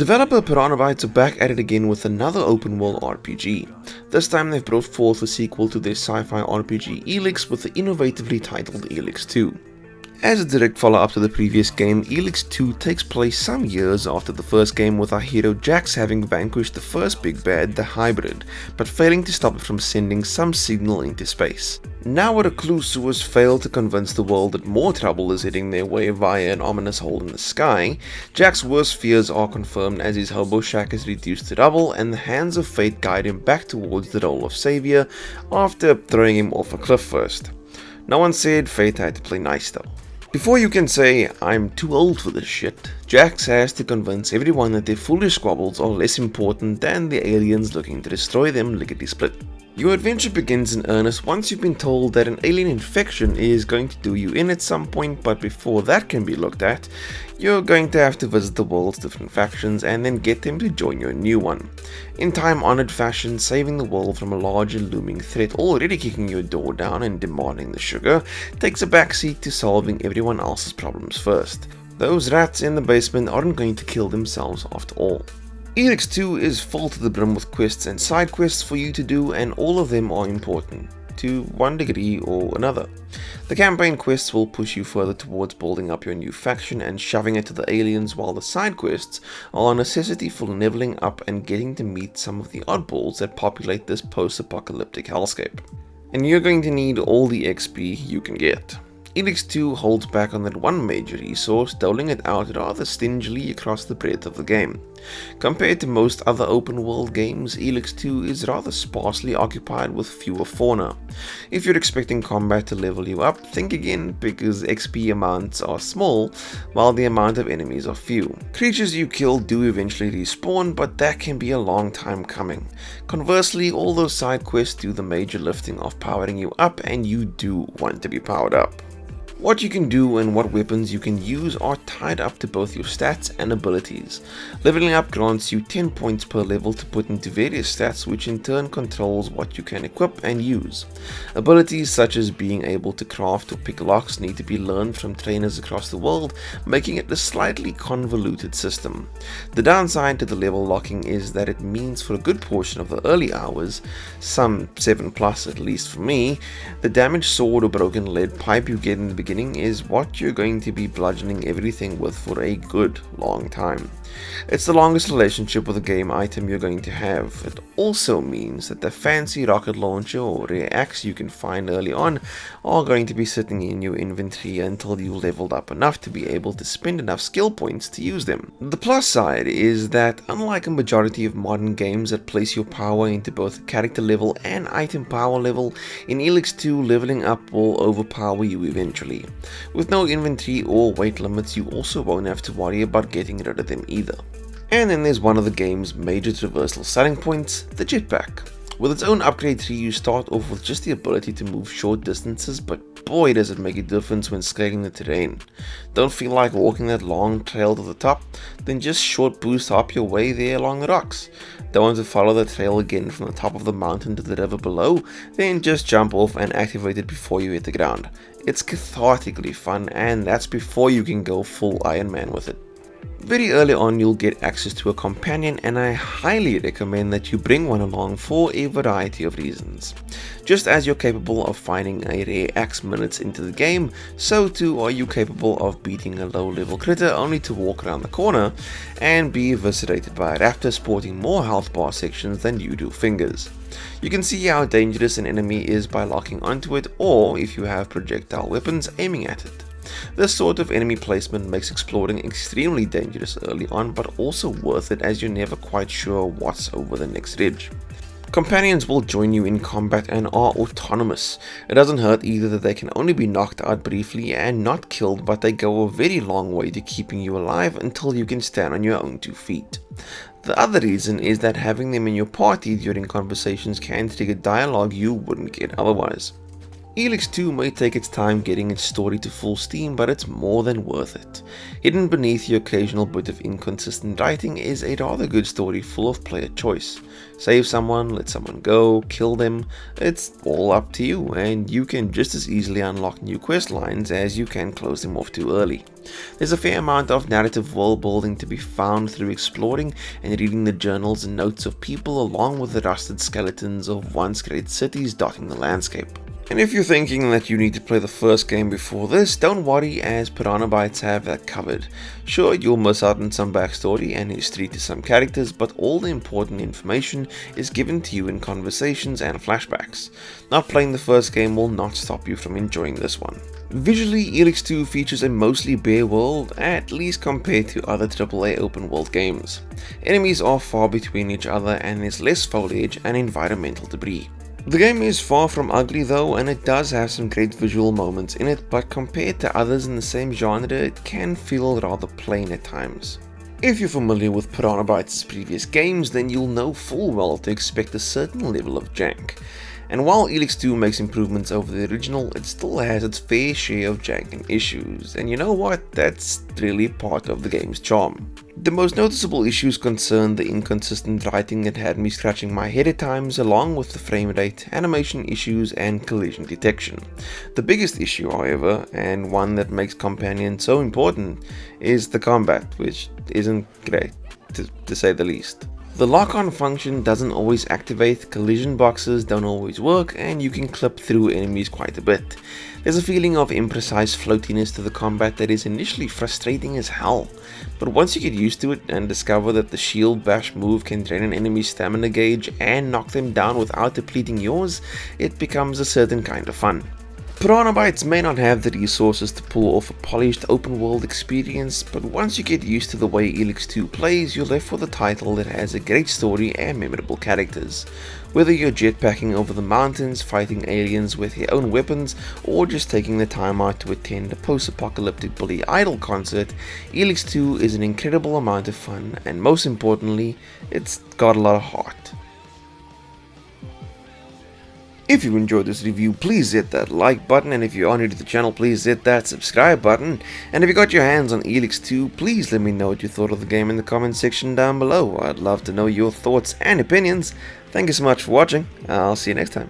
Developer Piranha Bytes are back at it again with another open world RPG. This time they've brought forth a sequel to their sci-fi RPG ELEX with the innovatively titled ELEX II. As a direct follow-up to the previous game, ELEX II takes place some years after the first game, with our hero Jax having vanquished the first big bad, the Hybrid, but failing to stop it from sending some signal into space. Now a recluse who has failed to convince the world that more trouble is heading their way via an ominous hole in the sky, Jack's worst fears are confirmed as his hobo shack is reduced to rubble and the hands of fate guide him back towards the role of savior after throwing him off a cliff first. No one said fate had to play nice though. Before you can say, I'm too old for this shit, Jax has to convince everyone that their foolish squabbles are less important than the aliens looking to destroy them lickety-split. Your adventure begins in earnest once you've been told that an alien infection is going to do you in at some point, but before that can be looked at, you're going to have to visit the world's different factions and then get them to join your new one. In time-honored fashion, saving the world from a larger looming threat already kicking your door down and demanding the sugar takes a backseat to solving everyone else's problems first. Those rats in the basement aren't going to kill themselves after all. ELEX II is full to the brim with quests and side quests for you to do, and all of them are important, to one degree or another. The campaign quests will push you further towards building up your new faction and shoving it to the aliens, while the side quests are a necessity for leveling up and getting to meet some of the oddballs that populate this post-apocalyptic hellscape. And you're going to need all the XP you can get. ELEX II holds back on that one major resource, doling it out rather stingily across the breadth of the game. Compared to most other open world games, ELEX II is rather sparsely occupied with fewer fauna. If you're expecting combat to level you up, think again, because XP amounts are small while the amount of enemies are few. Creatures you kill do eventually respawn, but that can be a long time coming. Conversely, all those side quests do the major lifting of powering you up, and you do want to be powered up. What you can do and what weapons you can use are tied up to both your stats and abilities. Leveling up grants you 10 points per level to put into various stats, which in turn controls what you can equip and use. Abilities such as being able to craft or pick locks need to be learned from trainers across the world, making it a slightly convoluted system. The downside to the level locking is that it means for a good portion of the early hours, some 7+ at least for me, the damaged sword or broken lead pipe you get in the beginning is what you're going to be bludgeoning everything with for a good long time. It's the longest relationship with a game item you're going to have. It also means that the fancy rocket launcher or rare axe you can find early on are going to be sitting in your inventory until you leveled up enough to be able to spend enough skill points to use them. The plus side is that unlike a majority of modern games that place your power into both character level and item power level, in ELEX II leveling up will overpower you eventually. With no inventory or weight limits, you also won't have to worry about getting rid of them either. And then there's one of the game's major traversal selling points, the jetpack. With its own upgrade tree, you start off with just the ability to move short distances, but boy does it make a difference when scaling the terrain. Don't feel like walking that long trail to the top? Then just short boost hop your way there along the rocks. Don't want to follow the trail again from the top of the mountain to the river below? Then just jump off and activate it before you hit the ground. It's cathartically fun, and that's before you can go full Iron Man with it. Very early on you'll get access to a companion, and I highly recommend that you bring one along for a variety of reasons. Just as you're capable of finding a rare axe minutes into the game, so too are you capable of beating a low level critter only to walk around the corner and be eviscerated by a raptor sporting more health bar sections than you do fingers. You can see how dangerous an enemy is by locking onto it, or if you have projectile weapons, aiming at it. This sort of enemy placement makes exploring extremely dangerous early on, but also worth it as you're never quite sure what's over the next ridge. Companions will join you in combat and are autonomous. It doesn't hurt either that they can only be knocked out briefly and not killed, but they go a very long way to keeping you alive until you can stand on your own 2 feet. The other reason is that having them in your party during conversations can trigger dialogue you wouldn't get otherwise. ELEX II may take its time getting its story to full steam, but it's more than worth it. Hidden beneath the occasional bit of inconsistent writing is a rather good story full of player choice. Save someone, let someone go, kill them, it's all up to you, and you can just as easily unlock new quest lines as you can close them off too early. There's a fair amount of narrative world building to be found through exploring and reading the journals and notes of people, along with the rusted skeletons of once great cities dotting the landscape. And if you're thinking that you need to play the first game before this, don't worry, as Piranha Bytes have that covered. Sure, you'll miss out on some backstory and history to some characters, but all the important information is given to you in conversations and flashbacks. Not playing the first game will not stop you from enjoying this one. Visually, ELEX II features a mostly bare world, at least compared to other AAA open world games. Enemies are far between each other and there's less foliage and environmental debris. The game is far from ugly though, and it does have some great visual moments in it, but compared to others in the same genre, it can feel rather plain at times. If you're familiar with Piranha Bytes' previous games, then you'll know full well to expect a certain level of jank. And while ELEX II makes improvements over the original, it still has its fair share of jank and issues, and you know what, that's really part of the game's charm. The most noticeable issues concern the inconsistent writing that had me scratching my head at times, along with the frame rate, animation issues, and collision detection. The biggest issue, however, and one that makes Companion so important, is the combat, which isn't great, to say the least. The lock-on function doesn't always activate, collision boxes don't always work, and you can clip through enemies quite a bit. There's a feeling of imprecise floatiness to the combat that is initially frustrating as hell, but once you get used to it and discover that the shield bash move can drain an enemy's stamina gauge and knock them down without depleting yours, it becomes a certain kind of fun. Piranha Bytes may not have the resources to pull off a polished open world experience, but once you get used to the way ELEX II plays, you're left with a title that has a great story and memorable characters. Whether you're jetpacking over the mountains, fighting aliens with your own weapons, or just taking the time out to attend a post-apocalyptic Billy Idol concert, ELEX II is an incredible amount of fun, and most importantly, it's got a lot of heart. If you enjoyed this review, please hit that like button, and if you are new to the channel, please hit that subscribe button. And if you got your hands on ELEX II, please let me know what you thought of the game in the comment section down below. I'd love to know your thoughts and opinions. Thank you so much for watching. I'll see you next time.